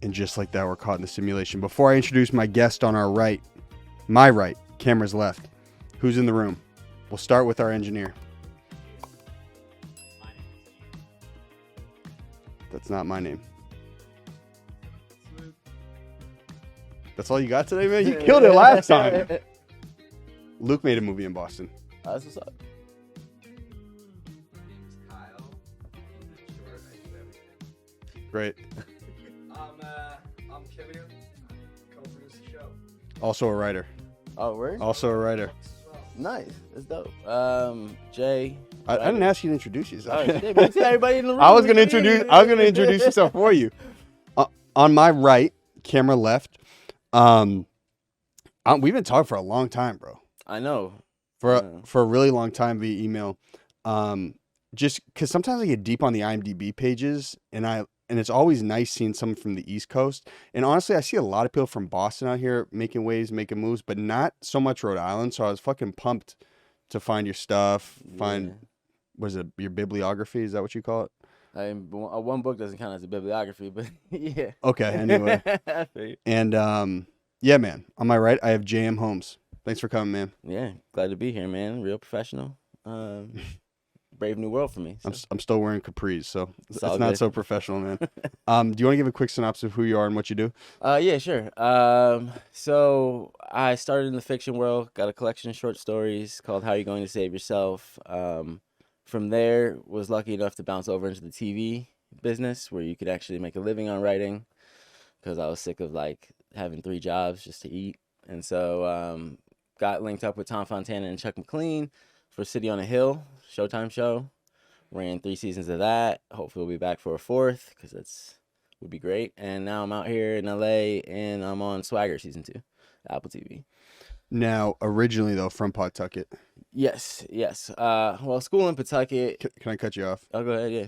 And just like that, we're caught in the simulation. Before I introduce my guest on our right, my right, camera's left, who's in the room? We'll start with our engineer. That's not my name. That's all you got today, man? You killed it last time. Luke made a movie in Boston. That's what's up. Great. I'm Kevin. Co-produce the show. Also a writer. Oh, word? Also a writer. Nice. That's dope. Jay. I didn't ask you to introduce yourself. Oh, shit, but you see everybody in the room. I was gonna introduce yourself for you. On my right, camera left. We've been talking for a long time, bro. I know. For a really long time via email. Just because sometimes I get deep on the IMDb pages, and it's always nice seeing someone from the East Coast. And honestly, I see a lot of people from Boston out here making waves, making moves, but not so much Rhode Island. So I was fucking pumped to find your stuff, was it your bibliography? Is that what you call it? One book doesn't count as a bibliography, but yeah. Okay, anyway. And yeah, man, on my right, I have J.M. Holmes. Thanks for coming, man. Yeah, glad to be here, man. Real professional. Brave new world for me. So. I'm still wearing capris, so it's not good. so professional, man. Do you want to give a quick synopsis of who you are and what you do? Yeah, sure. So I started in the fiction world, got a collection of short stories called How Are You Going to Save Yourself? From there, was lucky enough to bounce over into the TV business where you could actually make a living on writing because I was sick of like having 3 jobs just to eat. And so got linked up with Tom Fontana and Chuck McLean for City on a Hill, Showtime show. Ran 3 seasons of that. Hopefully we'll be back for a 4th because that's would be great. And now I'm out here in LA and I'm on Swagger season 2, Apple TV. Now, originally though, from Pawtucket. Yes. Well, school in Pawtucket. Can I cut you off? Oh, go ahead, yeah.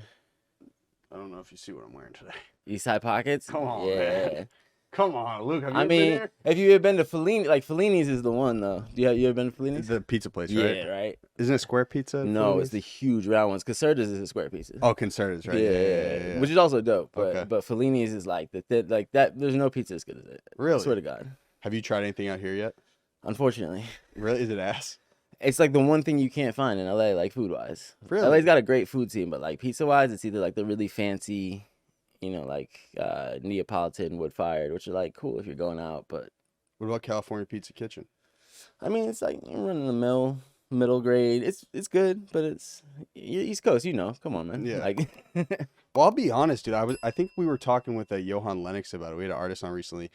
I don't know if you see what I'm wearing today. East Side Pockets? Come on, yeah. man. Come on, Luke. Have you been here? If you ever been to Fellini, like Fellini's is the one though. You ever been to Fellini's? The pizza place, right? Yeah, right. Isn't it square pizza? No, Fellini's? it's the huge round ones. Concerta's is a square pizza. Oh, Concerta's, right? Yeah. Which is also dope. But Okay. but Fellini's is like like that. There's no pizza as good as it. Really? I swear to God. Have you tried anything out here yet? Unfortunately, Really? Is it ass? it's like the one thing you can't find in LA, like food wise. Really? LA's got a great food scene, but like pizza wise, it's either like the really fancy, like Neapolitan wood fired, which are like cool if you're going out, but. What about California Pizza Kitchen? I mean, it's like running the middle grade. It's good, but you're East Coast, Come on, man. Yeah. Like, Well, I'll be honest, dude. I think we were talking with Johan Lennox about it. We had an artist on recently,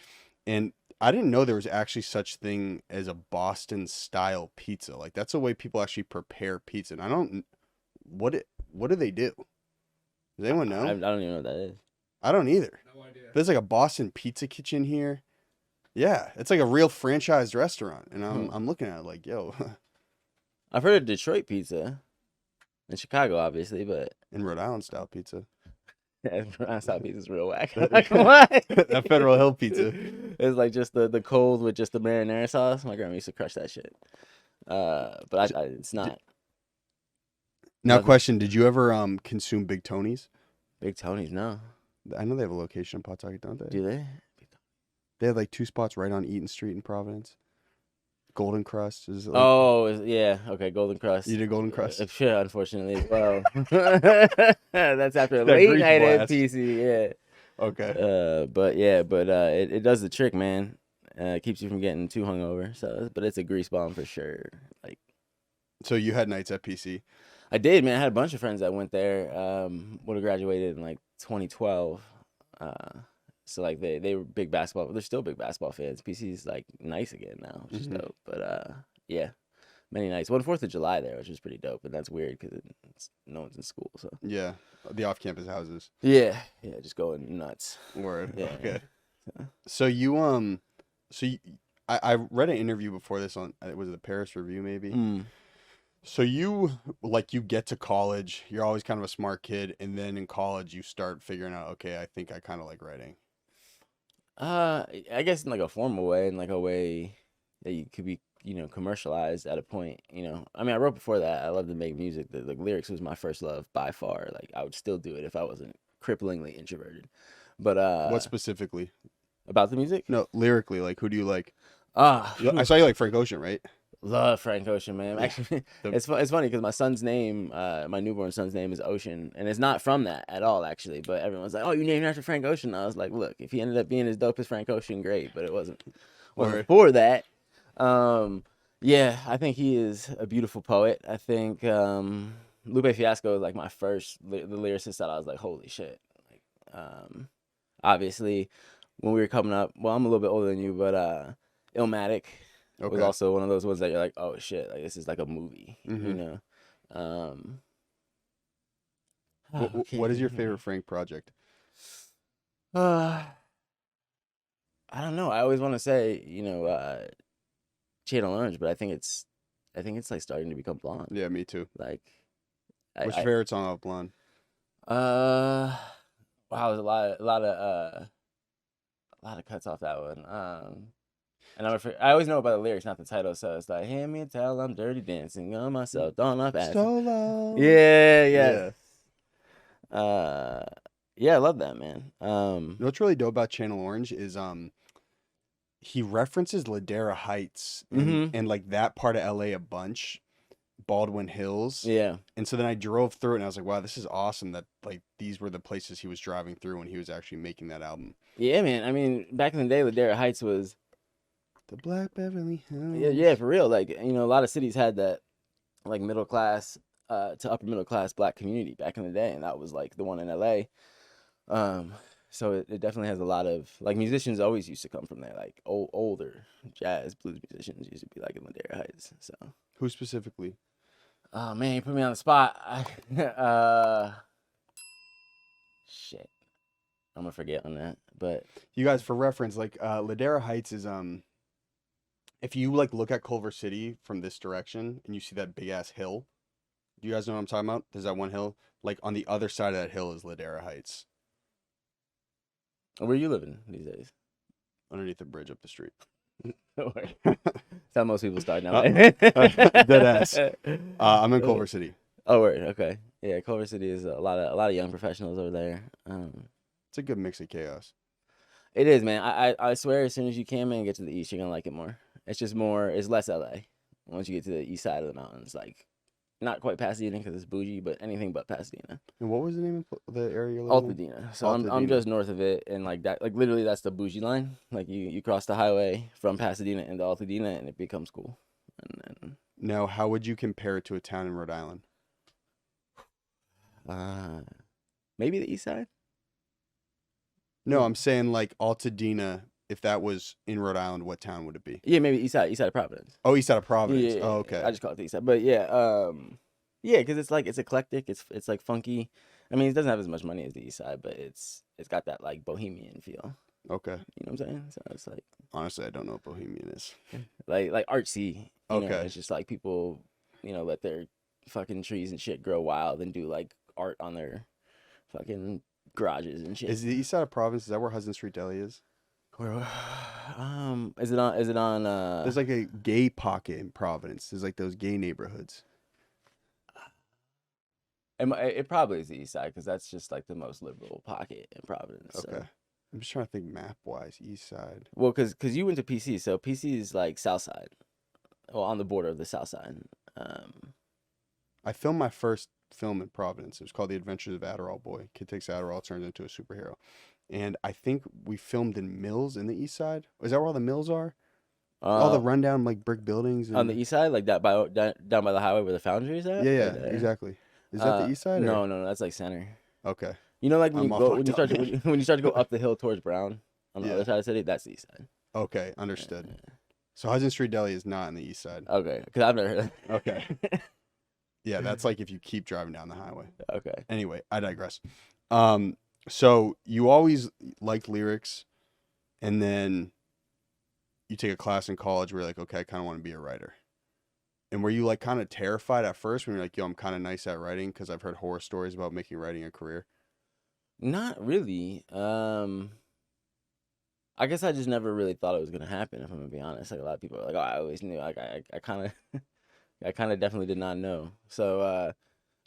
and I didn't know there was actually such thing as a Boston style pizza. Like that's the way people actually prepare pizza. And I don't. What do they do? Does anyone know? I don't even know what that is. I don't either. No idea. There's like a Boston Pizza Kitchen here. Yeah, it's like a real franchised restaurant, and I'm looking at it like, yo. I've heard of Detroit pizza, in Chicago, obviously, but In Rhode Island style pizza. South pizza's real whack. What? That Federal Hill pizza. It's like just the cold with just the marinara sauce. My grandma used to crush that shit. But it's not. Now, question: did you ever consume Big Tony's? Big Tony's, no. I know they have a location in Pawtucket, don't they? Do they? They have like 2 spots right on Eaton Street in Providence. Golden Crust is. Like, yeah. Okay, Golden Crust. You did Golden Crust? Sure, unfortunately as well. That's after a That late grease night at blast. PC, yeah. Okay. But it does the trick, man. It keeps you from getting too hungover. So, but it's a grease bomb for sure. Like, So you had nights at PC. I did, man. I had a bunch of friends that went there. Would have graduated in like 2012. So like they were big basketball. They're still big basketball fans. PC's like nice again now, which is dope. But yeah, many nights. Well, 4th of July there, which was pretty dope. And that's weird because no one's in school. So Yeah, the off-campus houses. yeah, just going nuts. Word. Yeah. Okay. So you I read an interview before this on was it the Paris Review maybe. So you get to college, you're always kind of a smart kid, and then in college you start figuring out, okay, I think I kind of like writing. I guess in like a formal way, in like a way that you could be, commercialized at a point, I mean, I wrote before that. I love to make music. The lyrics was my first love by far. Like I would still do it if I wasn't cripplingly introverted. But What specifically? about the music? No, lyrically, like who do you like? Ah, I saw you like Frank Ocean, right? love Frank Ocean, man. Yeah. Actually, The- it's funny because my son's name, my newborn son's name is Ocean, and it's not from that at all, actually. But everyone's like, "Oh, you named after Frank Ocean." I was like, "Look, if he ended up being as dope as Frank Ocean, great." But it wasn't Word. for that. Yeah, I think he is a beautiful poet. I think Lupe Fiasco is like my first the lyricist that I was like, "Holy shit!" Like, obviously, when we were coming up, well, I'm a little bit older than you, but Illmatic was Okay. also one of those ones that you're like, oh shit, like this is like a movie, you Mhm. know. What is your favorite Frank project? I don't know. I always want to say, Channel Orange, but I think it's like starting to become blonde. Yeah, me too. Like, What's your favorite song off Blonde? wow, there's a lot of cuts off that one. And I always know about the lyrics, not the title. So it's like, hand me a towel, I'm dirty dancing on myself, don't off acid. Solo. Yeah. Yeah, I love that, man. You know what's really dope about Channel Orange is he references Ladera Heights and like that part of LA a bunch, Baldwin Hills. Yeah. And so then I drove through it and I was like, wow, this is awesome that like these were the places he was driving through when he was actually making that album. Yeah, man. I mean, back in the day, Ladera Heights was The Black Beverly Hills. yeah, for real. Like, a lot of cities had that like middle class to upper middle class black community back in the day, and that was like the one in LA. So it definitely has a lot of like musicians always used to come from there, like older jazz blues musicians used to be like in Ladera Heights. So Who specifically? oh man, you put me on the spot. Shit, I'm gonna forget on that. But You guys, for reference, like Ladera Heights is if you like look at Culver City from this direction and you see that big ass hill, do you guys know what I'm talking about? There's that one hill. Like on the other side of that hill is Ladera Heights, where are you living these days? underneath the bridge up the street. Don't worry. That's how most people start now. Dead ass. I'm in Culver City. Oh, word. Okay. Yeah, Culver City is a lot of young professionals over there. It's a good mix of chaos. It is, man. I swear, as soon as you can, man, get to the east, you're gonna like it more. It's just more. It's less LA. Once you get to the east side of the mountains, like not quite Pasadena because it's bougie, but anything but Pasadena. And what was the name of the area you're living in? Altadena. So I'm just north of it, and like that, like literally that's the bougie line. Like you cross the highway from Pasadena into Altadena, and it becomes cool. And then Now, how would you compare it to a town in Rhode Island? maybe the east side. No, I'm saying like Altadena. If that was in Rhode Island, what town would it be? Yeah, maybe east side of Providence. Oh, east side of Providence. Yeah, Oh, okay. I just call it the east side, but yeah, because it's like it's eclectic. It's like funky. I mean, it doesn't have as much money as the east side, but it's got that like bohemian feel. Okay. You know what I'm saying? So it's like Honestly, I don't know what Bohemian is. like artsy. You know? Okay. It's just like people, let their fucking trees and shit grow wild and do like art on their fucking garages and shit. Is the east side of Providence? Is that where Hudson Street Deli is? Where, is it on? There's like a gay pocket in Providence. There's like those gay neighborhoods. It probably is the east side because that's just like the most liberal pocket in Providence. Okay. So. I'm just trying to think map wise, east side. Well, because you went to PC, so PC is like south side, well, on the border of the south side. I filmed my first film in Providence. It was called The Adventures of Adderall Boy. Kid takes Adderall, turns into a superhero. And I think we filmed in Mills in the east side. Is that where all the mills are? All the rundown like brick buildings. And... on the east side, like that down by the highway where the foundry is at. Yeah, Right there. exactly. Is that the east side? Or... No, that's like center. Okay. You know, like when I'm all when you fucked start up, to, when you start to go up the hill towards Brown on the Yeah. other side of the city, that's the east side. Okay, understood. So Hudson Street Deli is not on the east side. Okay, because I've never heard. Okay. Yeah, that's like if you keep driving down the highway. Okay. Anyway, I digress. So you always liked lyrics, and then you take a class in college where you're like, okay, I kind of want to be a writer. And were you like kind of terrified at first when you're like, yo, I'm kind of nice at writing because I've heard horror stories about making writing a career? Not really. I guess I just never really thought it was gonna happen. If I'm gonna be honest, like a lot of people are like, "Oh, I always knew." Like I kind of, I kind of definitely did not know. So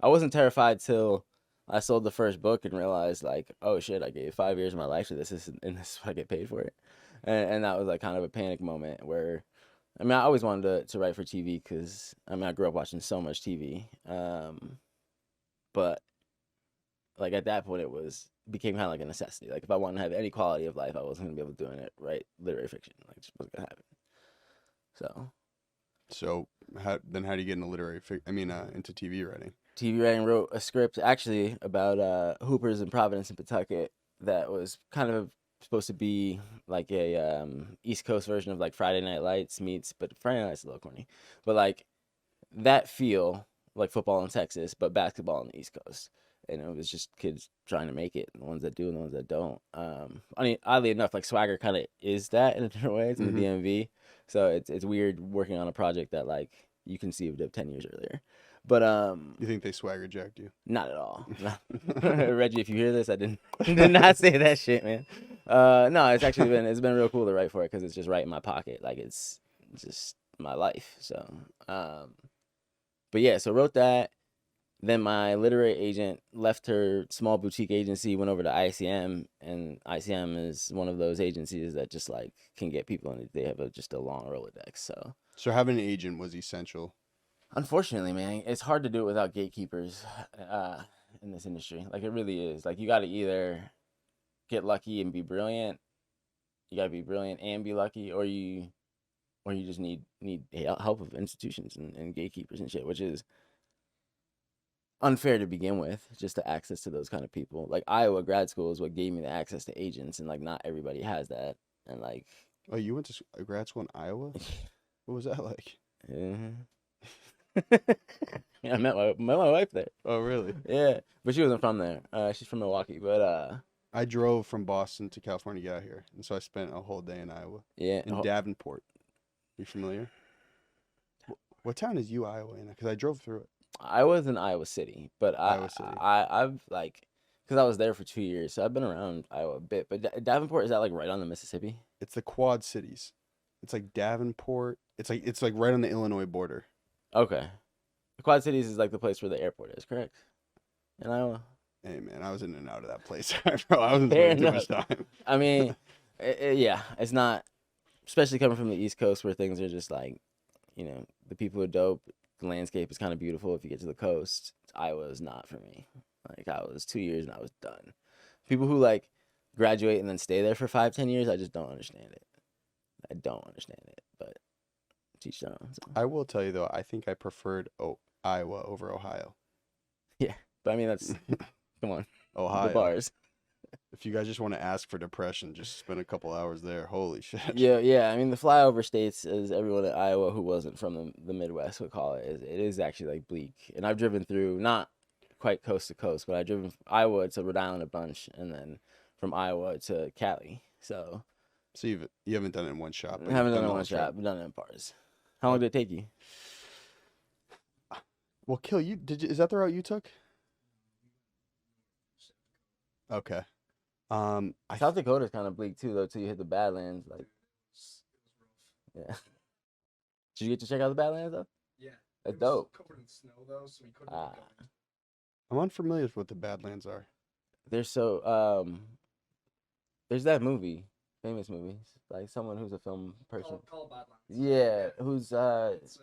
I wasn't terrified till I sold the first book and realized like, oh shit, I gave 5 years of my life to and this is what I get paid for it. And that was like kind of a panic moment where, I mean, I always wanted to write for TV because I mean, I grew up watching so much TV. But like at that point, became kind of like a necessity. Like if I wanted to have any quality of life, I wasn't gonna be able to do it. Write literary fiction. Like it just wasn't gonna happen. So how do you get into into TV writing? TV writing, wrote a script actually about Hoopers in Providence and Pawtucket that was kind of supposed to be like a East Coast version of like Friday Night Lights but Friday Night Lights is a little corny, but like that feel like football in Texas, but basketball on the East Coast. And it was just kids trying to make it, the ones that do and the ones that don't. I mean, oddly enough, like Swagger kind of is that in a different way. It's in the DMV, so it's weird working on a project that like you conceived of 10 years earlier. But you think they swagger jacked you? Not at all. Reggie, if you hear this, I did not say that shit, man. No, it's been real cool to write for it because it's just right in my pocket. Like it's just my life. So, but yeah, so wrote that. Then my literary agent left her small boutique agency, went over to ICM, and ICM is one of those agencies that just like can get people in. They have just a long Rolodex. So having an agent was essential. Unfortunately, man, it's hard to do it without gatekeepers in this industry. Like it really is. Like you got to either get lucky and be brilliant. You got to be brilliant and be lucky, or you just need help of institutions and gatekeepers and shit, which is unfair to begin with, just the access to those kind of people. Like Iowa grad school is what gave me the access to agents, and like not everybody has that. And like, oh, you went to grad school in Iowa? What was that like? Yeah, I met my wife there. Oh, really? Yeah, but she wasn't from there. She's from Milwaukee, but I drove from Boston to California to get out here, and so I spent a whole day in Iowa. Yeah, in Davenport. You familiar? What town is Iowa in? Because I drove through it. I was in Iowa City, but Iowa City. I've like, because I was there for 2 years, so I've been around Iowa a bit. But Davenport, is that like right on the Mississippi? It's the Quad Cities. It's like Davenport. It's like right on the Illinois border. Okay, the Quad Cities is like the place where the airport is, correct? In Iowa. Hey man, I was in and out of that place, bro. I wasn't spending too much time. I mean, yeah, it's not, especially coming from the East Coast where things are just like, the people are dope. The landscape is kind of beautiful if you get to the coast. Iowa is not for me. Like I was 2 years and I was done. People who like graduate and then stay there for 5-10 years, I just don't understand it. I don't understand it, but teach their own. So. I will tell you though, I think I preferred Iowa over Ohio. Yeah, but I mean that's come on, Ohio. The bars. If you guys just want to ask for depression, just spend a couple hours there. Holy shit. Yeah. I mean, the flyover states, as everyone in Iowa who wasn't from the Midwest would call it, it is actually like bleak. And I've driven through, not quite coast to coast, but I've driven from Iowa to Rhode Island a bunch, and then from Iowa to Cali. So you haven't done it in one shot. I haven't done it in one shot. I've done it in bars. How long did it take you? Well, Kill, is that the route you took? Okay. South Dakota's kind of bleak too, though, till you hit the Badlands. Like, yeah. Did you get to check out the Badlands though? Yeah. That's dope. Covered in snow though, so we couldn't. I'm unfamiliar with what the Badlands are. There's that movie, famous movie, like someone who's a film person. Call Badlands. Yeah, who's It's,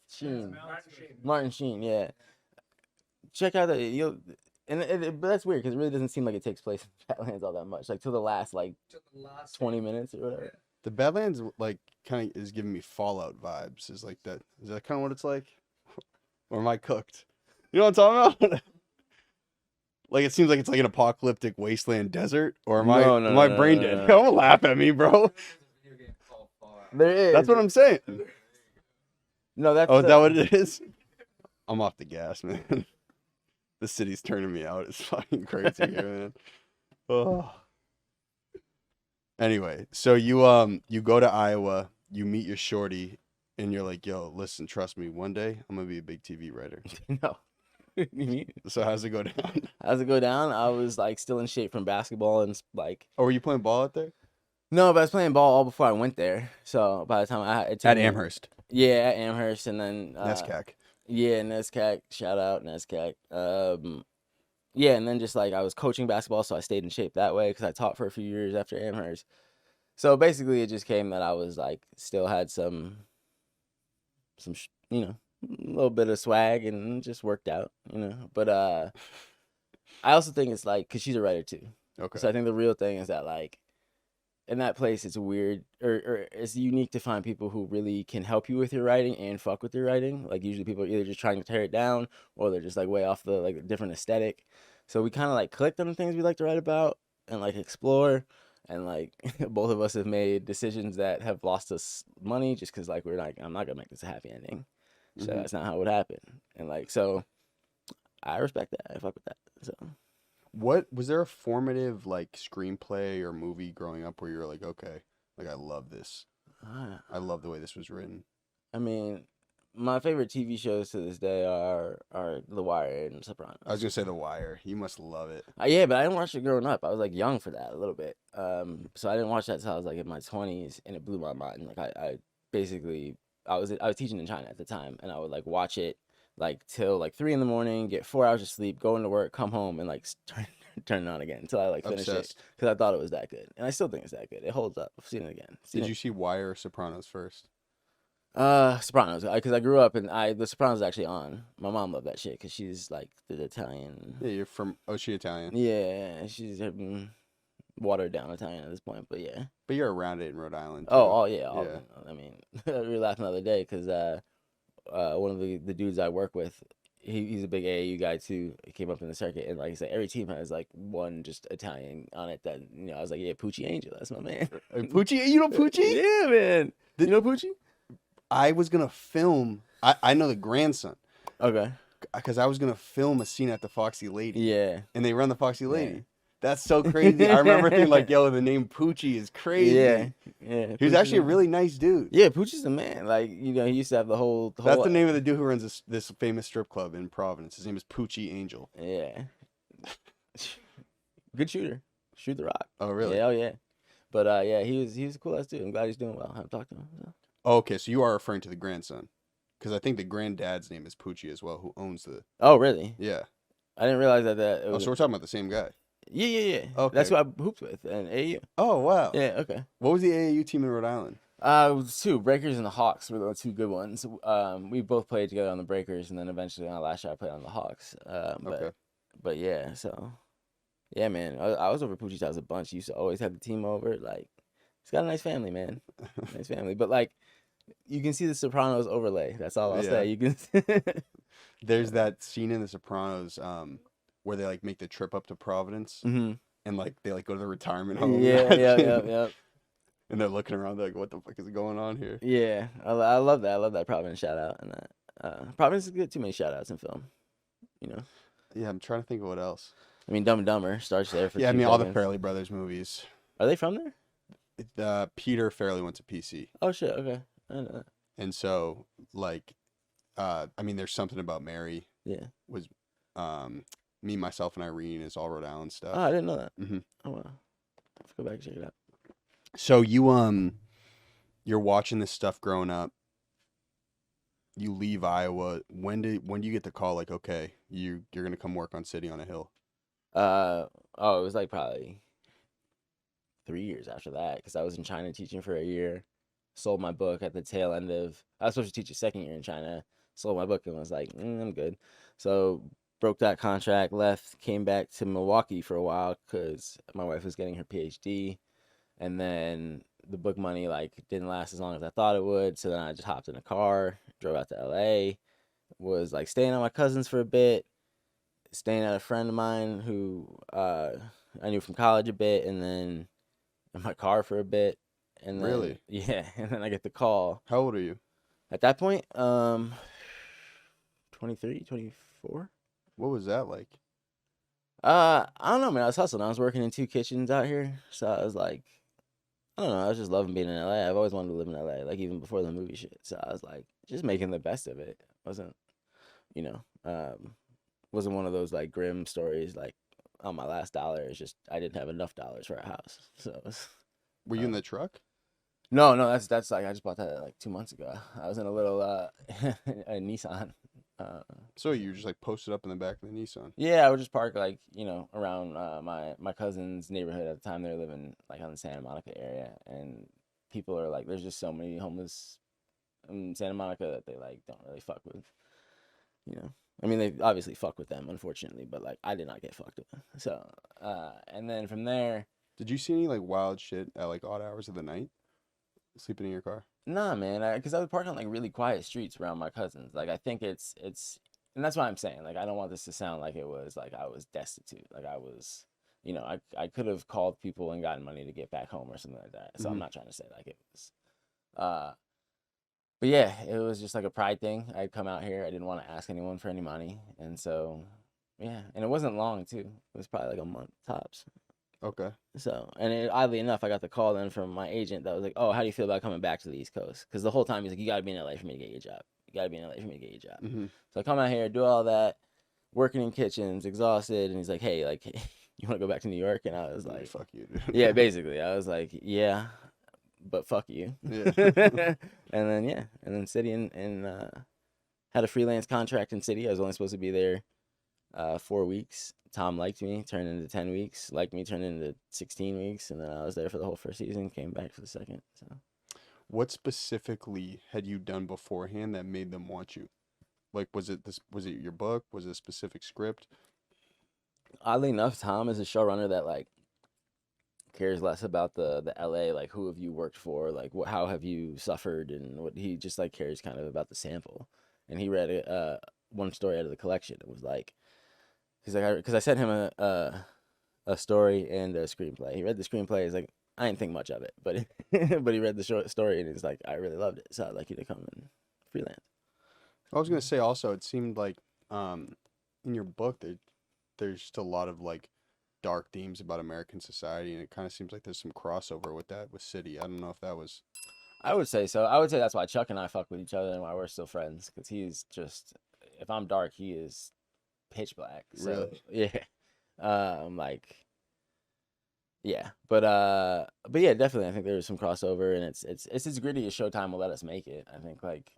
Sheen. Sheen. Martin Sheen. Yeah. Check out but that's weird because it really doesn't seem like it takes place in Badlands all that much, like till the last 20 minutes or whatever. Yeah. The Badlands like kind of is giving me Fallout vibes. Is that kind of what it's like? Or am I cooked? You know what I'm talking about? Like it seems like it's like an apocalyptic wasteland desert, or am I brain dead? Don't laugh at me, bro. There is. That's what I'm saying. No, that's. Oh, is that what it is? I'm off the gas, man. The city's turning me out. It's fucking crazy here, man. Oh. Anyway, so you go to Iowa, you meet your shorty, and you're like, yo, listen, trust me, one day I'm gonna be a big TV writer. No. So how's it go down? How's it go down? I was like still in shape from basketball and like. Oh, were you playing ball out there? No, but I was playing ball all before I went there. So by the time at Amherst. Yeah, at Amherst, and then NESCAC. Yeah, NESCAC. Shout out NESCAC. yeah, and then just like I was coaching basketball, so I stayed in shape that way because I taught for a few years after Amherst. So basically, it just came that I was like still had you know, a little bit of swag and just worked out, you know. But I also think it's like because she's a writer too, Okay. so I think the real thing is that like in that place it's weird or it's unique to find people who really can help you with your writing and fuck with your writing. Like usually people are either just trying to tear it down or they're just like way off the like different aesthetic. So we kind of like clicked on the things we like to write about and like explore. And like both of us have made decisions that have lost us money just because like we're like I'm not gonna make this a happy ending. So that's not how it would happen. And like so I respect that. I fuck with that. So What was there a formative like screenplay or movie growing up where you were like, okay, like I love this. I love the way this was written. I mean, my favorite TV shows to this day are The Wire and Sopranos. I was gonna say The Wire. You must love it. Yeah, but I didn't watch it growing up. I was like young for that a little bit. So I didn't watch that until I was like in my 20s, and it blew my mind. Like I basically I was teaching in China at the time, and I would like watch it like till like 3 in the morning, get 4 hours of sleep, go into work, come home, and like turn it on again until I like finish it Obsessed. because I thought it was that good, and I still think it's that good. It holds up. I've seen it again. Did you see Wire or Sopranos first? Sopranos, because I grew up and the Sopranos is actually on. My mom loved that shit because she's like the Italian. Yeah, you're from she Italian. Yeah, she's watered down Italian at this point, but yeah. But you're around it in Rhode Island. Too. Oh yeah. Yeah. I mean, we were laughing the other day because one of the dudes I work with, he's a big AAU guy too. He came up in the circuit, and like I said, every team has like one just Italian on it. That I was like, yeah, Poochie Angel, that's my man. Poochie, you know Poochie? Yeah, man. You know Poochie? I was gonna film. I know the grandson. Okay. Because I was gonna film a scene at the Foxy Lady. Yeah. And they run the Foxy Lady. Yeah. That's so crazy. I remember thinking like, yo, the name Poochie is crazy. Yeah. He was actually a really nice dude. Yeah, Poochie's the man. Like, he used to have the whole That's the name of the dude who runs this famous strip club in Providence. His name is Poochie Angel. Yeah. Good shooter. Shoot the rock. Oh, really? Yeah, oh yeah. But yeah, he was a cool ass dude. I'm glad he's doing well. I haven't talked to him. So. Oh, okay, so you are referring to the grandson. Because I think the granddad's name is Poochie as well, who owns the... Oh, really? Yeah. I didn't realize that Oh, so we're talking about the same guy. Yeah. Okay. That's who I hooped with and AAU. Oh, wow. Yeah, okay. What was the AAU team in Rhode Island? It was two. Breakers and the Hawks were the two good ones. We both played together on the Breakers, and then eventually on last year I played on the Hawks. Okay. But yeah, so... Yeah, man. I was over Poochie's house a bunch. He used to always have the team over. Like, he's got a nice family, man. Nice family. But, like, you can see the Sopranos overlay. That's all I'll say. You can. There's that scene in the Sopranos where they like make the trip up to Providence and like they like go to the retirement home. Yeah. And they're looking around they're like, what the fuck is going on here? Yeah, I love that. I love that Providence shout out and that. Providence is good. Too many shout outs in film. You know. Yeah, I'm trying to think of what else. I mean, Dumb and Dumber starts there for. Yeah, I 2 mean all the seconds. Farrelly Brothers movies. Are they from there? Peter Farrelly went to PC. Oh shit! Okay, I didn't know that. And so like, I mean, there's something about Mary. Yeah. Was, Me, Myself, and Irene is all Rhode Island stuff. Oh, I didn't know that. Mm-hmm. Oh wow. Let's go back and check it out. So you're watching this stuff growing up. You leave Iowa. When do you get the call? Like, okay, you're gonna come work on City on a Hill. It was like probably 3 years after that because I was in China teaching for a year. Sold my book at the tail end of. I was supposed to teach a second year in China. Sold my book and was like, I'm good. So broke that contract, left, came back to Milwaukee for a while because my wife was getting her PhD, and then the book money like didn't last as long as I thought it would. So then I just hopped in a car, drove out to LA, was like staying at my cousin's for a bit, staying at a friend of mine who I knew from college a bit, and then in my car for a bit. And then, Really? Yeah, and then I get the call. How old are you? At that point, 23, 24. What was that like? I don't know, man. I was hustling. I was working in 2 kitchens out here, so I was like, I don't know. I was just loving being in LA. I've always wanted to live in LA, like even before the movie shit. So I was like, just making the best of it. Wasn't one of those like grim stories. Like on my last dollar, it's just I didn't have enough dollars for a house. So it was, Were you in the truck? No, that's like I just bought that like 2 months ago. I was in a little a Nissan. So you just like posted up in the back of the Nissan. Yeah, I would just park like, around my cousin's neighborhood at the time. They were living like on the Santa Monica area, and people are like, there's just so many homeless in Santa Monica that they like don't really fuck with. I mean, they obviously fuck with them, unfortunately, but like I did not get fucked with. So, and then from there, Did you see any like wild shit at like odd hours of the night? Sleeping in your car? nah, man, because I was parking on like really quiet streets around my cousins. Like I think it's, and that's why I'm saying like I don't want this to sound like it was like I was destitute. Like I was, I could have called people and gotten money to get back home or something like that. So I'm not trying to say like it was, but yeah, it was just like a pride thing. I'd come out here. I didn't want to ask anyone for any money, and so yeah, and it wasn't long too. It was probably like a month tops. Okay. So, and oddly enough, I got the call then from my agent that was like, "Oh, how do you feel about coming back to the East Coast?" Because the whole time he's like, "You got to be in LA for me to get you a job. You got to be in LA for me to get you a job." Mm-hmm. So I come out here, do all that, working in kitchens, exhausted, and he's like, "Hey, like, you want to go back to New York?" And I was like, "Fuck you, dude." "Yeah, basically." I was like, "Yeah, but fuck you." Yeah. and then City and had a freelance contract in City. I was only supposed to be there 4 weeks. Tom liked me, turned into 10 weeks. Liked me, turned into 16 weeks. And then I was there for the whole first season, came back for the second. So, What specifically had you done beforehand that made them want you? Like, was it your book? Was it a specific script? oddly enough, Tom is a showrunner that like cares less about the LA, like who have you worked for, like how have you suffered, and what he just like cares kind of about the sample. And he read one story out of the collection. It was like, he's like, because I sent him a story and a screenplay. He read the screenplay. He's like, I didn't think much of it, but but he read the short story and he's like, I really loved it, so I'd like you to come and freelance. I was gonna say also, it seemed like in your book there's just a lot of like dark themes about American society, and it kind of seems like there's some crossover with that with City. I don't know if that was. I would say so. I would say that's why Chuck and I fuck with each other and why we're still friends, because he's just, if I'm dark, he is pitch black. So Really? yeah, like yeah, but yeah, definitely. I think there's some crossover, and it's as gritty as Showtime will let us make it. I think like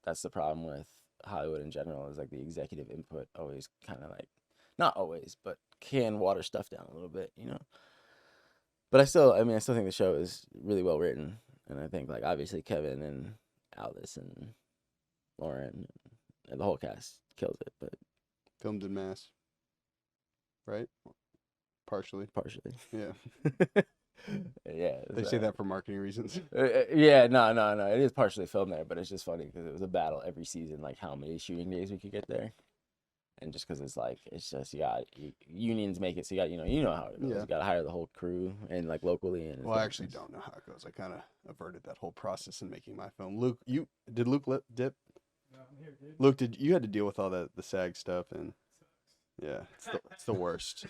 that's the problem with Hollywood in general, is like the executive input always kind of like, not always, but can water stuff down a little bit, But I still think the show is really well written, and I think like obviously Kevin and Alice and Lauren and the whole cast kills it, but Filmed in Mass, right? Partially. Yeah. Yeah, They say that for marketing reasons. yeah, no, it is partially filmed there, but it's just funny because it was a battle every season, like how many shooting days we could get there, and just because it's just unions make it, so you know how it goes. Yeah. You got to hire the whole crew and like locally. And Well, I actually don't know how it goes. I kind of averted that whole process in making my film. Luke, did Luke dip? No, I'm here, dude. Luke, you had to deal with all the SAG stuff, and yeah, it's the worst.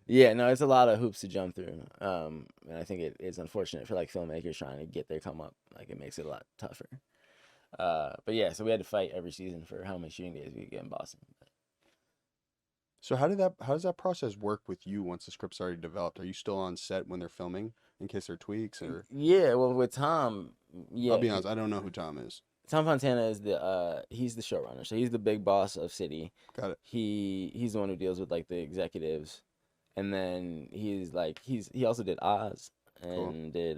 Yeah, no, it's a lot of hoops to jump through. And I think it is unfortunate for like filmmakers trying to get their come up. Like it makes it a lot tougher. But yeah, so we had to fight every season for how many shooting days we could get in Boston. So how does that process work with you once the script's already developed? Are you still on set when they're filming in case there are tweaks or? Yeah, well, with Tom, yeah. I'll be honest, I don't know who Tom is. Tom Fontana is he's the showrunner, so he's the big boss of City. Got it. He's the one who deals with like the executives, and then he also did Oz and did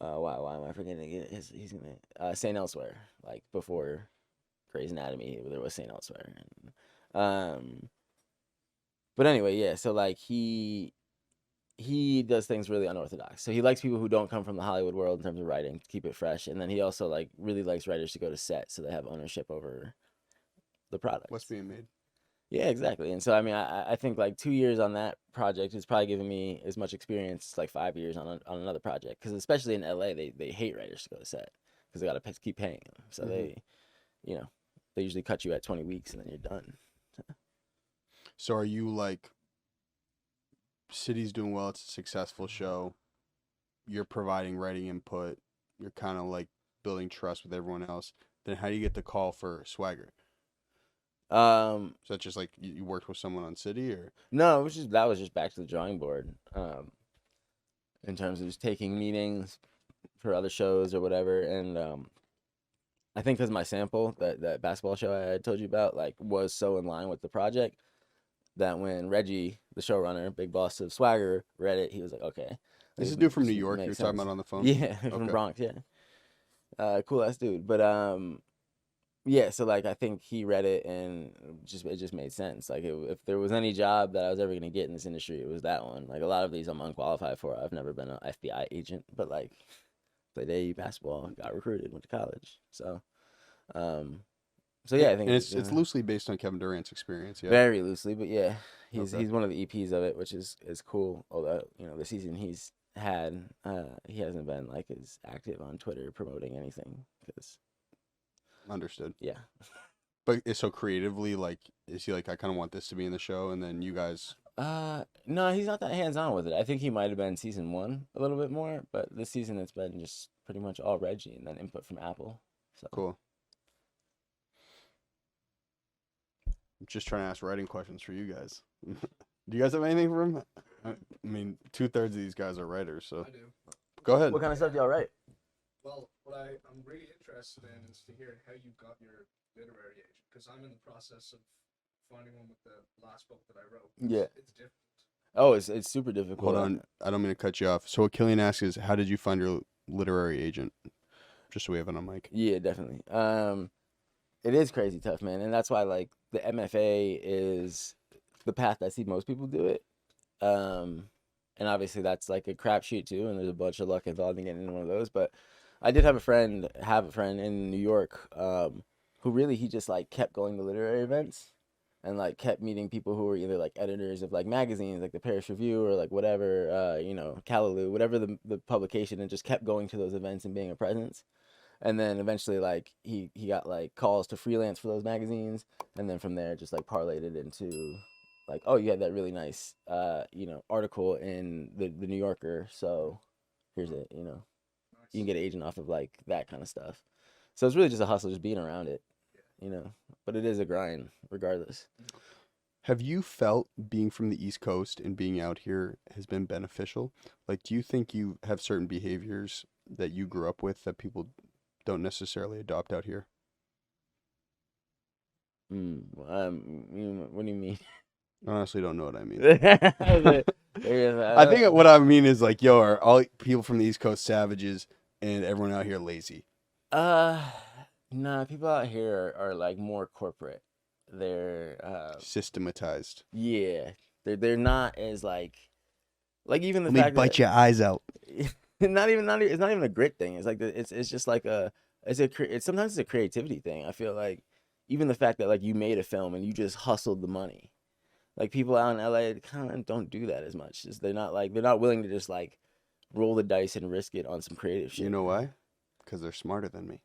why am I forgetting it? He's gonna Saint Elsewhere, like before Grey's Anatomy, there was Saint Elsewhere, and but anyway, yeah. So like he does things really unorthodox. So he likes people who don't come from the Hollywood world in terms of writing, to keep it fresh, and then he also like really likes writers to go to set so they have ownership over the product. What's being made? Yeah, exactly. And so, I mean, I think like 2 years on that project is probably giving me as much experience as like 5 years on another project. Because especially in LA, they hate writers to go to set because they got to keep paying them. So they usually cut you at 20 weeks and then you're done. So are you like, City's doing well, it's a successful show, you're providing writing input, you're kind of like building trust with everyone else, then how do you get the call for Swagger? Is that just like you worked with someone on City, or? No, that was just back to the drawing board. In terms of just taking meetings for other shows or whatever, and I think because my sample, that basketball show I had told you about, like was so in line with the project that when Reggie, the showrunner, big boss of Swagger, read it, he was like, okay, This like, is dude from New this York you were makes talking sense. about on the phone? Yeah, from Okay. Bronx, yeah. Cool ass dude. But yeah, so like I think he read it and it just made sense. Like if there was any job that I was ever gonna get in this industry, it was that one. Like a lot of these I'm unqualified for. I've never been an FBI agent, but like played AAU basketball, got recruited, went to college. Um, so yeah, I think And it's loosely based on Kevin Durant's experience, yeah. very loosely, but yeah, Okay. he's one of the EPs of it, which is cool. Although the season he's had, he hasn't been like as active on Twitter promoting anything because Understood. yeah. But so creatively, like, is he like, I kind of want this to be in the show, and then you guys? No, he's not that hands on with it. I think he might have been season 1 a little bit more, but this season it's been just pretty much all Reggie and then input from Apple. So Cool. I'm just trying to ask writing questions for you guys. Do you guys have anything for him? I mean, 2/3 of these guys are writers, so I do. go ahead. what kind of stuff do y'all write? Well, what I'm really interested in is to hear how you got your literary agent, because I'm in the process of finding one with the last book that I wrote. Yeah. It's different. Oh, it's super difficult. Hold on, I don't mean to cut you off. So what Killian asks is, how did you find your literary agent? Just so we have it on mic. Yeah, definitely. It is crazy tough, man, and that's why like the MFA is the path I see most people do it. And obviously that's like a crapshoot too, and there's a bunch of luck involved in getting into one of those. But I did have a friend in New York, who really he just like kept going to literary events, and like kept meeting people who were either like editors of like magazines, like the Paris Review or like whatever, Callaloo, whatever the publication, and just kept going to those events and being a presence. And then eventually like he got like calls to freelance for those magazines, and then from there just like parlayed it into like, oh, you had that really nice article in the New Yorker, so here's it. You can get an agent off of like that kind of stuff. So it's really just a hustle, just being around it, but it is a grind regardless. Have you felt being from the East Coast and being out here has been beneficial? Like, do you think you have certain behaviors that you grew up with that people don't necessarily adopt out here? What do you mean? I honestly don't know what I mean. I I think what I mean is like, yo, are all people from the East Coast savages and everyone out here lazy? Nah, people out here are like more corporate. They're Systematized. yeah, they're not as like even the Let me fact bite that your eyes out. not even it's not even a grit thing. It's like it's just like it's sometimes it's a creativity thing. I feel like even the fact that like you made a film and you just hustled the money. Like people out in LA kind of don't do that as much. They're not willing to just like roll the dice and risk it on some creative shit. You know why? Because they're smarter than me.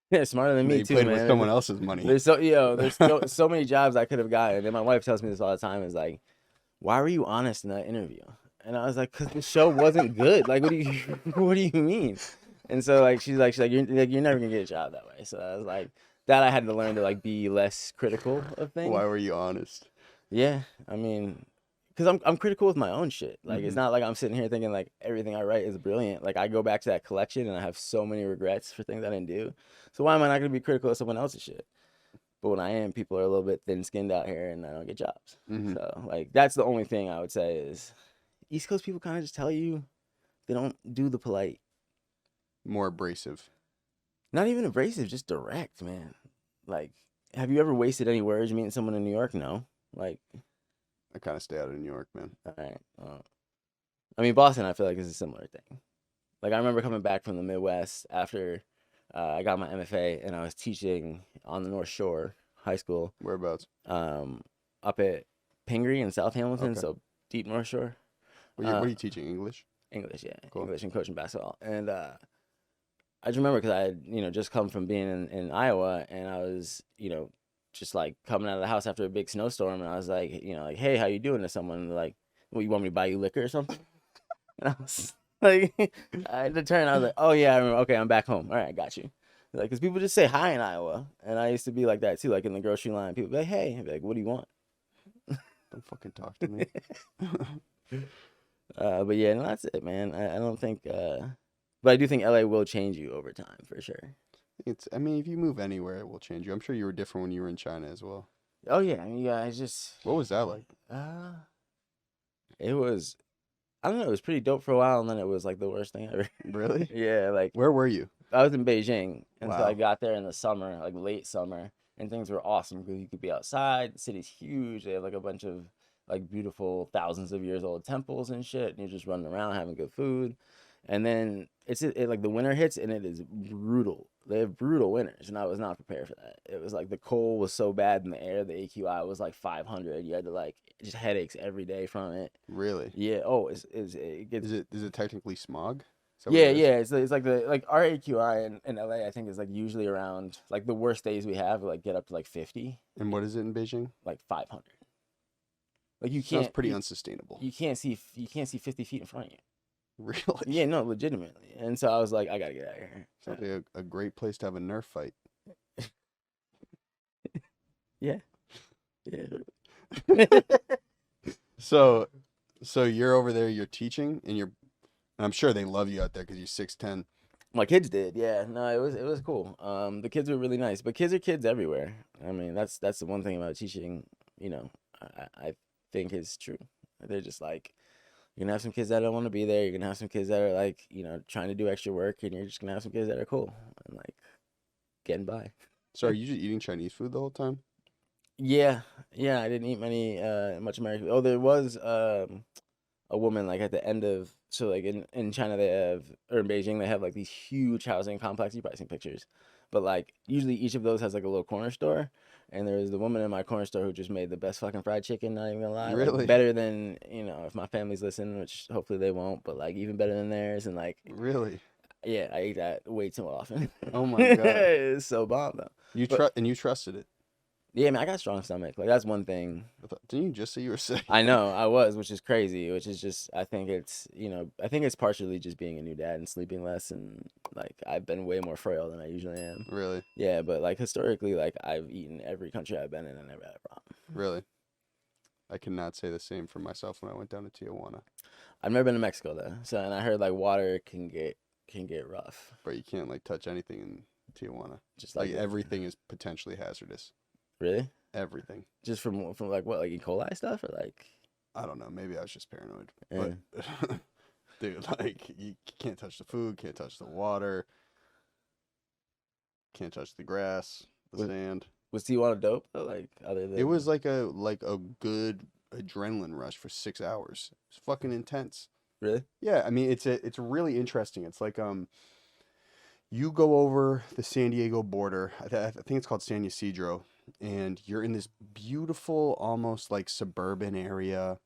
Yeah, smarter than me They too, played man. with someone else's money. There's so many jobs I could have gotten, and my wife tells me this all the time. Is like, why were you honest in that interview? And I was like, because the show wasn't good. Like, what do you mean? And so like she's like you're never gonna get a job that way. So I was like, that I had to learn to like be less critical of things. Why were you honest? Yeah, I mean, because I'm critical with my own shit. Like, it's Mhm. not like I'm sitting here thinking like everything I write is brilliant. Like, I go back to that collection and I have so many regrets for things I didn't do. So why am I not gonna be critical of someone else's shit? But when I am, people are a little bit thin-skinned out here, and I don't get jobs. Mhm. So like, that's the only thing I would say is East Coast people kind of just tell you they don't do the polite. More abrasive. Not even abrasive, just direct, man. Like, have you ever wasted any words meeting someone in New York? No. Like, I kind of stay out of New York, man. all right. I mean, Boston, I feel like is a similar thing. Like, I remember coming back from the Midwest after I got my MFA, and I was teaching on the North Shore High School, Whereabouts? up at Pingree in South Hamilton, Okay. so deep North Shore. What are you teaching? English? English, yeah, Cool. English and coaching basketball. And I just remember because I had, just come from being in Iowa, and I was, just like coming out of the house after a big snowstorm, and I was like, like, hey, how you doing to someone? And they're like, well, you want me to buy you liquor or something? And I was like, I had to turn. I was like, oh yeah, I remember. Okay, I'm back home. All right, I got you. Like, because people just say hi in Iowa, and I used to be like that too. Like in the grocery line, people be like, hey, I'd be like, what do you want? Don't fucking talk to me. But yeah, no, that's it, man. I don't think, but I do think LA will change you over time for sure. I mean, if you move anywhere, it will change you. I'm sure you were different when you were in China as well. Oh yeah, yeah. I just What was that like? uh, it was I don't know. It was pretty dope for a while, and then it was like the worst thing ever. Really? Yeah, like Where were you? I was in Beijing, and so I Wow. got there in the summer, like late summer, and things were awesome because you could be outside. The city's huge. They have like a bunch of like beautiful thousands of years old temples and shit, and you're just running around having good food. And then like the winter hits and it is brutal. They have brutal winters, and I was not prepared for that. It was like the cold was so bad in the air, the AQI was like 500. You had to like just headaches every day from it. Really? Yeah. Oh, it gets Is it technically smog? Is that what yeah, it is? yeah. It's like the like our AQI in LA, I think is like usually around like the worst days we have like get up to like 50, And what is it in Beijing? like 500. Like you Sounds can't pretty unsustainable. you can't see 50 feet in front of you. Really? Yeah, no, legitimately. And so I was like, I gotta get out of here. Sounds like a great place to have a Nerf fight. Yeah, yeah. So, so you're over there, you're teaching, and I'm sure they love you out there because you're 6'10". My kids did, yeah. No, it was cool. The kids were really nice, but kids are kids everywhere. I mean, that's the one thing about teaching. You know, I think is true. They're just like you're gonna have some kids that don't want to be there. You're gonna have some kids that are like trying to do extra work, and you're just gonna have some kids that are cool and like getting by. So are you just eating Chinese food the whole time? Yeah, yeah. I didn't eat much American. Oh, there was a woman like at the end of so like in China they have or in Beijing they have like these huge housing complexes. You probably seen pictures, but like usually each of those has like a little corner store. And there was the woman in my corner store who just made the best fucking fried chicken. Not even gonna lie, like, Really? better than if my family's listening, which hopefully they won't, but like even better than theirs. And like Really? yeah, I eat that way too often. Oh my God. It's so bomb though. But You trusted it. yeah, man, I got a strong stomach. Like that's one thing. Didn't you just say you were sick? I know I was, which is crazy. Which is just, I think it's partially just being a new dad and sleeping less, and like I've been way more frail than I usually am. Really? Yeah, but like historically, like I've eaten every country I've been in and never had a problem. Really? I cannot say the same for myself when I went down to Tijuana. I've never been to Mexico though, so and I heard like water can get rough. But you can't like touch anything in Tijuana. Just Like like everything is potentially hazardous. really, Everything. just from like what like E. coli stuff or like I don't know. Maybe I was just paranoid. Yeah. But dude, like you can't touch the food, can't touch the water, can't touch the grass, the Was- sand. was Tijuana dope though? Like other than It was like a good adrenaline rush for 6 hours. It's fucking intense. really Yeah, I mean it's really interesting. It's like you go over the San Diego border. I think it's called San Ysidro, and you're in this beautiful, almost like suburban area,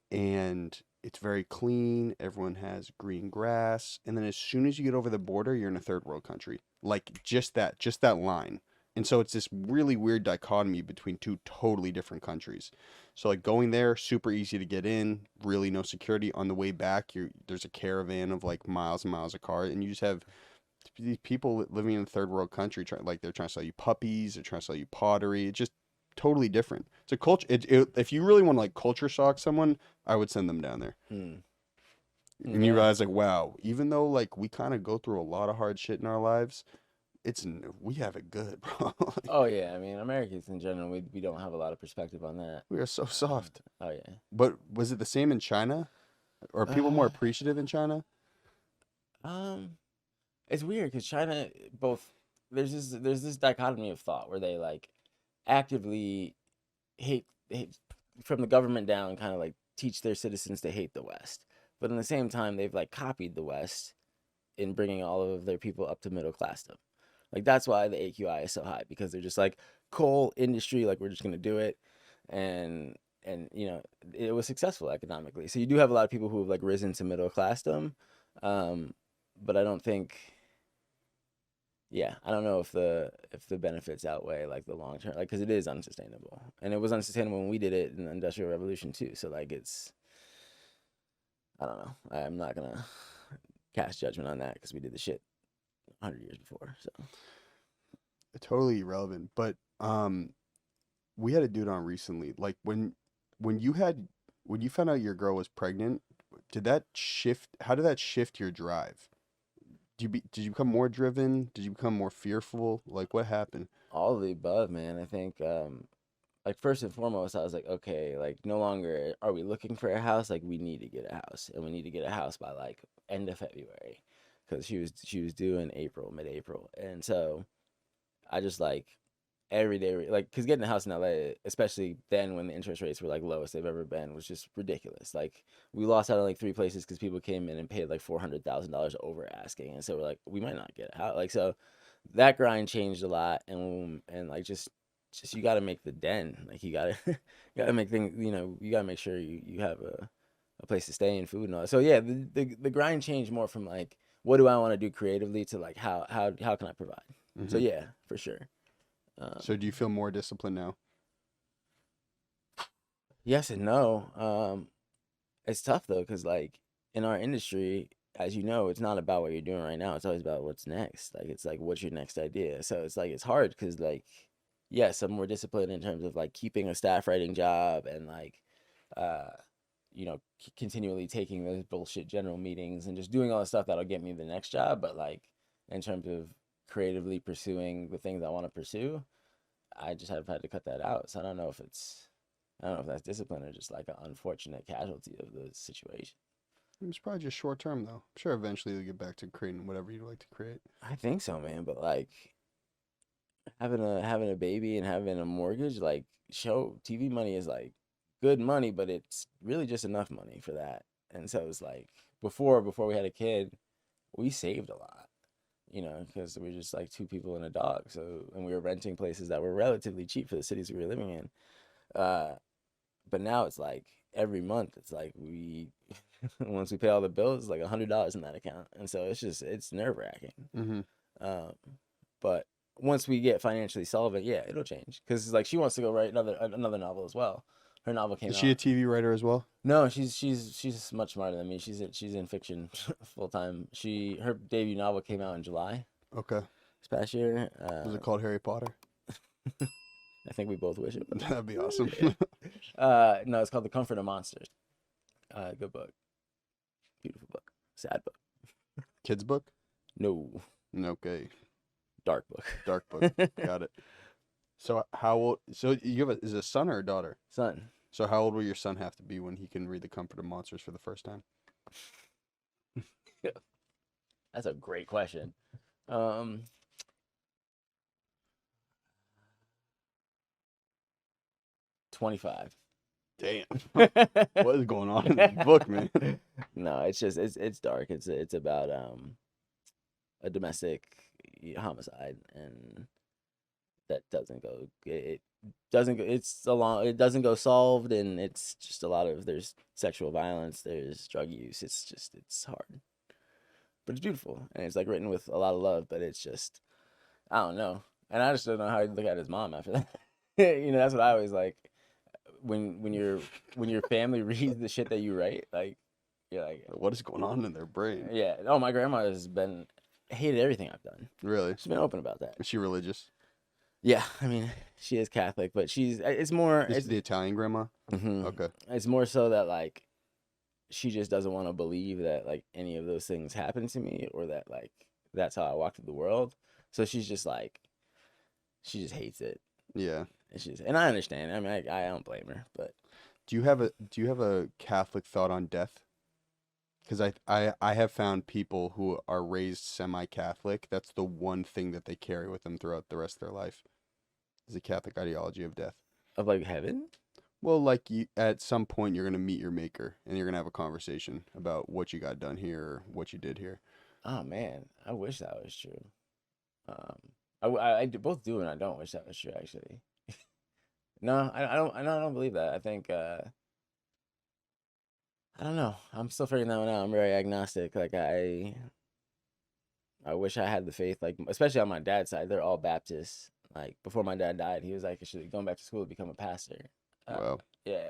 and it's very clean. Everyone has green grass, and then as soon as you get over the border, you're in a third world country. Like just that line. And so it's this really weird dichotomy between two totally different countries. So like going there, super easy to get in, really no security. On the way back, there's a caravan of like miles and miles of cars, and you just have these people living in a third world country like they're trying to sell you puppies, they're trying to sell you pottery. It's just totally different. It's a culture. If you really want to like culture shock someone, I would send them down there. hmm. And you realize like, wow, even though like we kind of go through a lot of hard shit in our lives, we have it good, bro. Like, Oh yeah, I mean Americans in general, we don't have a lot of perspective on that. we are so soft. Oh yeah. But was it the same in China? Or are people more appreciative in China? Um, it's weird because China both there's this dichotomy of thought where they like actively hate from the government down, kind of like teach their citizens to hate the West, but in the same time they've like copied the West in bringing all of their people up to middle classdom. Like that's why the AQI is so high because they're just like coal industry, like we're just gonna do it, and it was successful economically. So you do have a lot of people who have like risen to middle classdom, but I don't think, yeah, I don't know if the benefits outweigh like the long term, like because it is unsustainable, and it was unsustainable when we did it in the Industrial Revolution too. So like I don't know. I'm not gonna cast judgment on that because we did the shit 100 years before. So Totally irrelevant. But we had a dude on recently. Like when you found out your girl was pregnant, how did that shift your drive? Did you become more driven? Did you become more fearful? Like what happened? All of the above, man. I think like first and foremost, I was like, okay, like no longer are we looking for a house. Like we need to get a house, and we need to get a house by like end of February, because she was due in April, mid-April, and so I just like every day, like, because getting a house in LA, especially then when the interest rates were like lowest they've ever been, was just ridiculous. Like we lost out on like three places because people came in and paid like $400,000 over asking, and so we're like, we might not get a house. Like so, that grind changed a lot, and like just you got to make the den. Like you got to you got to make things. You got to make sure you have a place to stay and food and all that. So yeah, the grind changed more from like what do I want to do creatively to like how can I provide. So Hmm. yeah, for sure. So do you feel more disciplined now? Yes and no. It's tough though, because like in our industry, as you know, it's not about what you're doing right now. It's always about what's next. Like it's like what's your next idea. So it's like it's hard because like yes, I'm more disciplined in terms of like keeping a staff writing job and like uh continually taking those bullshit general meetings and just doing all the stuff that'll get me the next job. But like in terms of creatively pursuing the things I want to pursue, I just have had to cut that out. So I don't know if that's discipline or just like an unfortunate casualty of the situation. It's probably just short term though. I'm sure eventually you'll get back to creating whatever you like to create. I think so, man. But like having a baby and having a mortgage, like show TV money is like good money, but it's really just enough money for that. And so it's like before we had a kid, we saved a lot, because we were just like two people and a dog. So and we were renting places that were relatively cheap for the cities we were living in. Uh, but now it's like every month it's like we once we pay all the bills, it's like $100 in that account, and so it's nerve wracking. Mm-hmm. Um, but once we get financially solvent, yeah, it'll change because like she wants to go write another novel as well. Her novel came Is out. she a TV writer as well? No, she's much smarter than me. She's in fiction full time. Her debut novel came out in July Okay. this past year. Was it called Harry Potter? I think we both wish it was. That'd be awesome. No, it's called The Comfort of Monsters. Good book. Beautiful book. Sad book. Kids book? No. Okay. Dark book. Dark book. Got it. So how old? So you have is it a son or a daughter? Son. So how old will your son have to be when he can read The Comfort of Monsters for the first time? That's a great question. 25. Damn. What is going on in this book, man? No, it's dark. It's about a domestic homicide, and that doesn't go it doesn't go it doesn't go solved, and it's just a lot of there's sexual violence, there's drug use. It's hard. But it's beautiful, and it's like written with a lot of love, but it's just I don't know. And I just don't know how he'd look at his mom after that. That's what I always like when your family reads the shit that you write, like you're like, What is going on in their brain? yeah. Oh, my grandma has been hated everything I've done. Really? She's been open about that. Is she religious? Yeah, I mean, she is Catholic, but it's more This is the Italian grandma? mhm. Okay. It's more so that like she just doesn't want to believe that like any of those things happened to me, or that like that's how I walk through the world. So she's just like she just hates it. Yeah. And I understand. I mean, I don't blame her, but Do you have a Catholic thought on death? Because I have found people who are raised semi-Catholic, that's the one thing that they carry with them throughout the rest of their life, is the Catholic ideology of death. of like heaven. Well, like at some point you're gonna meet your maker and you're gonna have a conversation about what you got done here or what you did here. Oh man, I wish that was true. Um, both do and I don't wish that was true actually. No, I don't believe that. I think I don't know. I'm still figuring that one out. I'm very agnostic. Like I wish I had the faith, like especially on my dad's side. They're all Baptists. Like before my dad died, he was like, "Actually, going back to school to become a pastor." Wow. Yeah.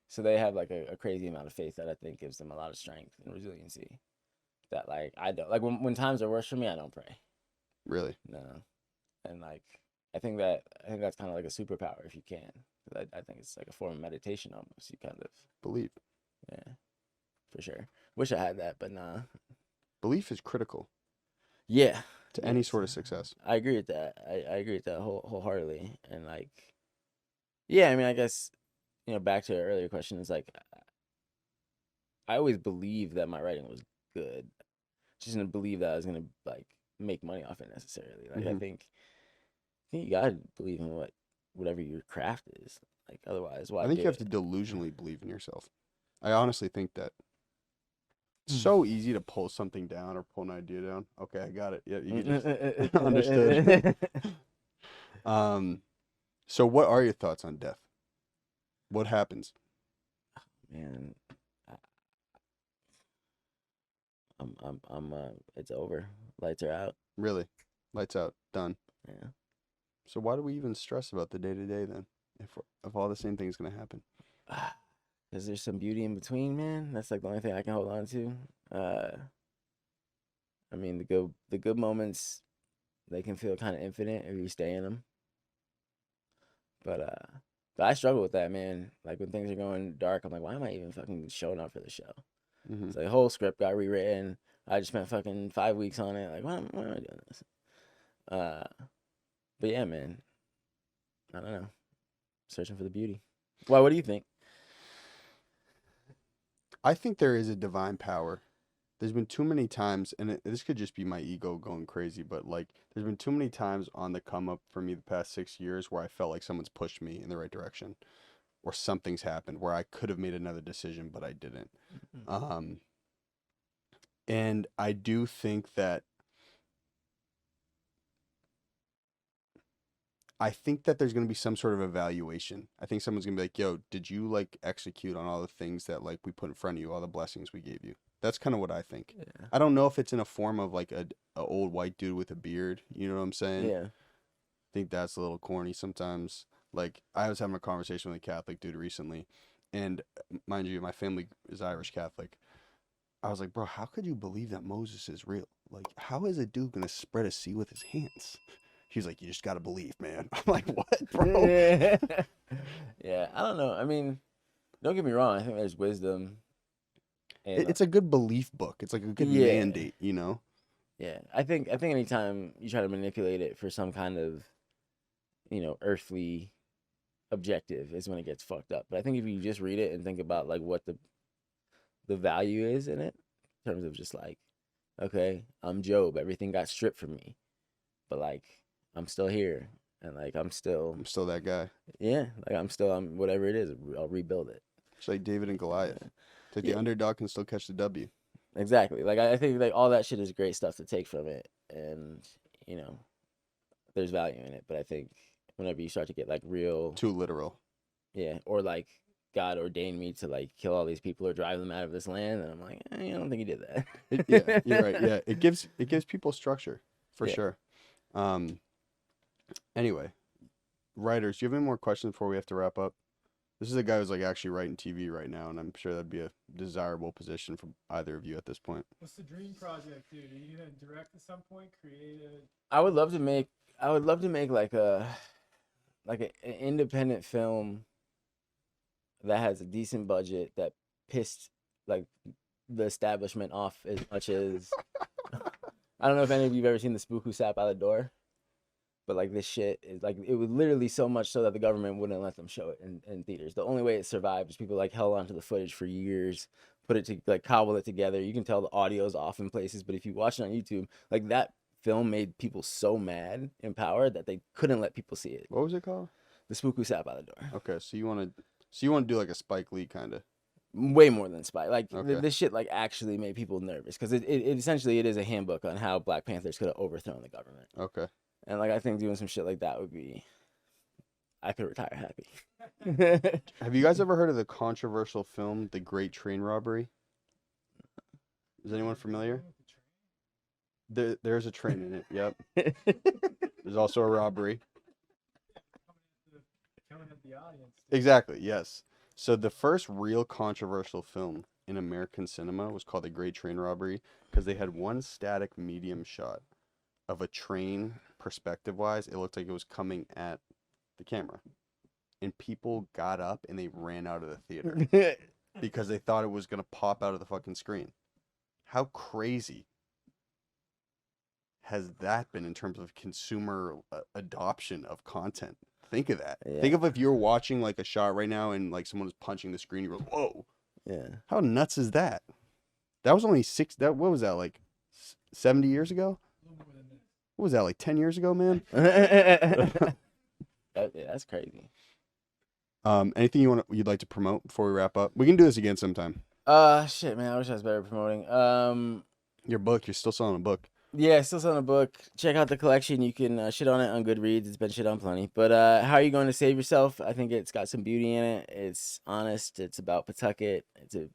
So they have like a crazy amount of faith that I think gives them a lot of strength and resiliency. That like I don't like when times are worse for me, I don't pray. Really? No. And like I think that's kind of like a superpower if you can. 'Cause I think it's like a form of meditation almost. You kind of Believe. yeah, for sure. Wish I had that, but nah. Belief is critical. Yeah. to any Yes. sort of success. I agree with that. I agree with that wholeheartedly. And like, yeah, I mean, I guess, back to an earlier question, is like, I always believed that my writing was good. Just didn't believe that I was gonna like make money off it necessarily. Like, I Mhm. think you gotta believe in whatever your craft is. Like, otherwise, I why think do you have it? to delusionally believe in yourself. I honestly think that it's Hmm. so easy to pull something down or pull an idea down. Okay, I got it. Yeah, you can just understood. um, so what are your thoughts on death? What happens? Man, I- it's over. Lights are out. Really? Lights out, done. Yeah. So why do we even stress about the day to day then? If all the same thing's gonna happen. Because there's some beauty in between, man. That's like the only thing I can hold on to. I mean, the good moments, they can feel kind of infinite if you stay in them. But I struggle with that, man. Like when things are going dark, I'm like, why am I even fucking showing up for the show? Mm-hmm. It's like the whole script got rewritten. I just spent fucking 5 weeks on it. Like, why am I doing this? But yeah, man. I don't know. Searching for the beauty. Why? What do you think? I think there is a divine power. There's been too many times, and this could just be my ego going crazy, but like, there's been too many times on the come up for me the past 6 years where I felt like someone's pushed me in the right direction, or something's happened where I could have made another decision, but I didn't. Um, and I do think that there's going to be some sort of evaluation. I think someone's going to be like, "Yo, did you like execute on all the things that like we put in front of you, all the blessings we gave you?" That's kind of what I think. Yeah. I don't know if it's in a form of like a old white dude with a beard. You know what I'm saying? Yeah. I think that's a little corny sometimes. Like I was having a conversation with a Catholic dude recently, and mind you, my family is Irish Catholic. I was like, bro, how could you believe that Moses is real? Like, how is a dude gonna spread a sea with his hands? He's like, you just gotta believe, man. I'm like, what, bro? Yeah, I don't know. I mean, don't get me wrong. I think there's wisdom in It's a good belief book. It's like a good yeah, mandate, you know? yeah. I think anytime you try to manipulate it for some kind of earthly objective is when it gets fucked up. But I think if you just read it and think about like what the value is in it, in terms of just like, okay, I'm Job. Everything got stripped from me, but like I'm still here, and like I'm still I'm still that guy. yeah, like I'm whatever it is, I'll rebuild it. It's like David and Goliath. It's like the Yeah, underdog can still catch the W. exactly. Like I think like all that shit is great stuff to take from it, and you know, there's value in it. But I think whenever you start to get like real, Too literal. yeah, or like God ordained me to like kill all these people or drive them out of this land, and I'm like, I don't think he did Yeah, that. you're right. Yeah, it gives people structure for Yeah. sure. Um. Anyway, writers, do you have any more questions before we have to wrap up? This is a guy who's like actually writing TV right now, and I'm sure that'd be a desirable position for either of you at this point. What's the dream project, dude? Are you gonna direct at some point? Create a I would love to make. I would love to make like an independent film that has a decent budget that pissed like the establishment off as much as I don't know if any of you've ever seen the spook who sat by the door, but like this shit is like it was literally so much so that the government wouldn't let them show it in theaters. The only way it survived is people like held onto the footage for years, put it to like cobble it together. You can tell the audio's off in places, but if you watch it on YouTube, like that film made people so mad and empowered that they couldn't let people see it. What was it called? The spook who sat by the door. Okay, so you want to do like a Spike Lee kind of. Way more than spy. Like Okay. this shit like actually made people nervous because it essentially it is a handbook on how Black Panthers could have overthrown the government. Okay. And like I think doing some shit like that would be, I could retire happy. Have you guys ever heard of the controversial film The Great Train Robbery? Is anyone familiar? There's a train in it. Yep. There's also a robbery. coming at the audience. Exactly. Yes. So the first real controversial film in American cinema was called The Great Train Robbery because they had one static medium shot of a train perspective wise. It looked like it was coming at the camera. And people got up and they ran out of the theater because they thought it was going to pop out of the fucking screen. How crazy. has that been in terms of consumer adoption of content? Think of that. Yeah. Think of if you're watching like a shot right now and like someone is punching the screen, you go, whoa. Yeah. How nuts is that? That was only what was that, like 70 years ago? A little more than that. What was that, like 10 years ago, man? That's crazy. Anything you'd like to promote before we wrap up? We can do this again sometime. Shit, man, I wish I was better at promoting. Your book, you're still selling a book. Yeah, still selling a book. Check out the collection. You can shit on it on Goodreads. It's been shit on plenty. But How Are You Going to Save Yourself? I think it's got some beauty in it. It's honest. It's about Pawtucket. It's a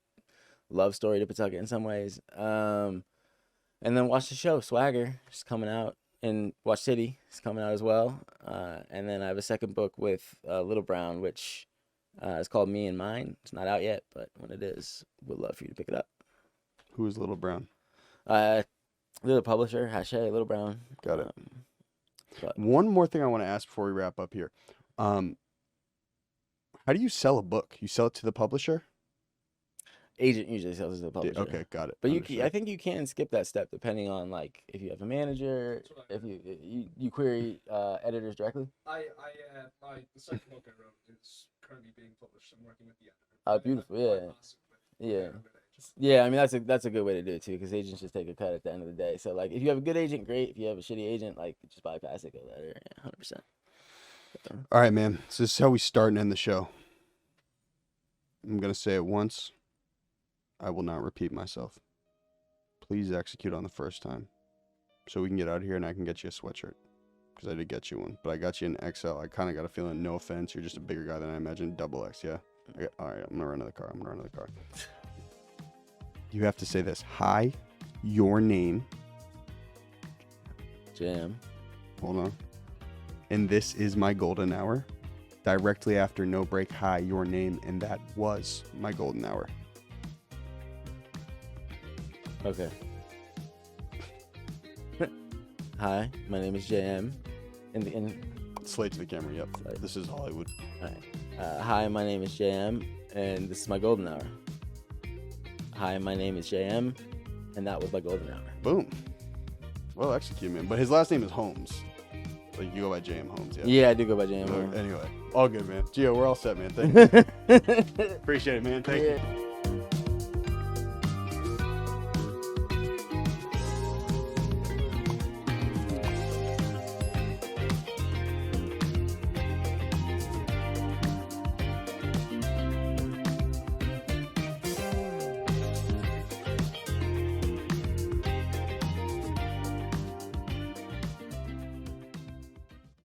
love story to Pawtucket in some ways. And then watch the show, Swagger. It's coming out. And Watch City. It's coming out as well. And then I have a second book with Little Brown, which is called Me and Mine. It's not out yet, but when it is, we'd love for you to pick it up. Who is Little Brown? Little publisher, Hashe, Little Brown. Got it. But One more thing I want to ask before we wrap up here. How do you sell a book? You sell it to the publisher? agent usually sells it to the publisher. Okay, got it. But Understood. I think you can skip that step depending on like if you have a manager, That's what I if you query editors directly. The second book I wrote is currently being published. I'm working with the editor. Oh, beautiful, yeah. Yeah. Yeah, I mean that's a good way to do it too, because agents just take a cut at the end of the day. So like, if you have a good agent, great. If you have a shitty agent, like just bypass it, go letter, 100%. All right, man. So this is how we start and end the show. I'm gonna say it once. I will not repeat myself. Please execute on the first time, so we can get out of here and I can get you a sweatshirt, because I did get you one, but I got you an XL. I kind of got a feeling. No offense, you're just a bigger guy than I imagined. Double X, yeah. All right, I'm gonna run to the car. You have to say this. Hi, your name. Jam. Hold on. And this is my golden hour. Directly after No Break, hi, your name, and that was my golden hour. Okay. Hi, my name is JM. Slate to the camera, yep. Slate. This is Hollywood. All right. Hi, my name is JM, and this is my golden hour. Hi, my name is JM, and that was my golden hour. Boom. Well executed, man. But his last name is Holmes. Like, you go by JM Holmes, yeah? Yeah, I do go by JM. Anyway, all good, man. Gio, we're all set, man. Thank you. Appreciate it, man. Thank you.